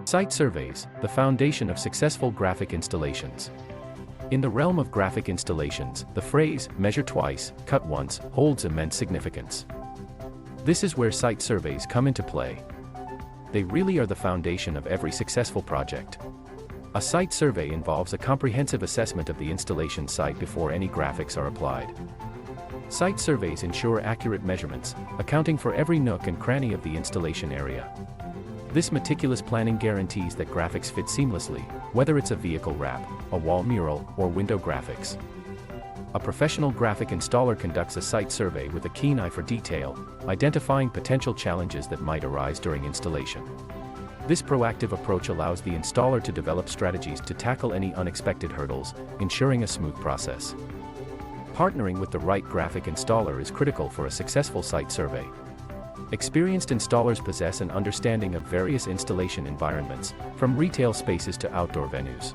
Site surveys, the foundation of successful graphic installations. In the realm of graphic installations, the phrase, measure twice, cut once, holds immense significance. This is where site surveys come into play. They really are the foundation of every successful project. A site survey involves a comprehensive assessment of the installation site before any graphics are applied. Site surveys ensure accurate measurements, accounting for every nook and cranny of the installation area. This meticulous planning guarantees that graphics fit seamlessly, whether it's a vehicle wrap, a wall mural, or window graphics. A professional graphic installer conducts a site survey with a keen eye for detail, identifying potential challenges that might arise during installation. This proactive approach allows the installer to develop strategies to tackle any unexpected hurdles, ensuring a smooth process. Partnering with the right graphic installer is critical for a successful site survey. Experienced installers possess an understanding of various installation environments, from retail spaces to outdoor venues.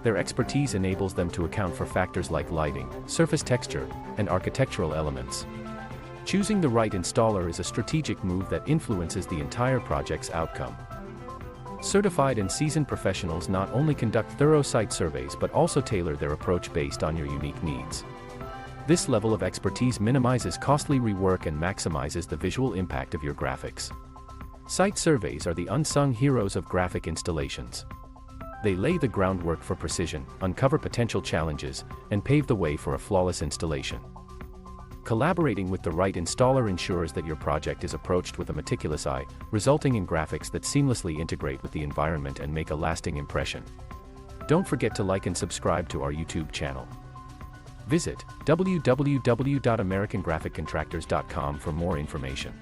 Their expertise enables them to account for factors like lighting, surface texture, and architectural elements. Choosing the right installer is a strategic move that influences the entire project's outcome. Certified and seasoned professionals not only conduct thorough site surveys but also tailor their approach based on your unique needs. This level of expertise minimizes costly rework and maximizes the visual impact of your graphics. Site surveys are the unsung heroes of graphic installations. They lay the groundwork for precision, uncover potential challenges, and pave the way for a flawless installation. Collaborating with the right installer ensures that your project is approached with a meticulous eye, resulting in graphics that seamlessly integrate with the environment and make a lasting impression. Don't forget to like and subscribe to our YouTube channel. Visit www.americangraphiccontractors.com for more information.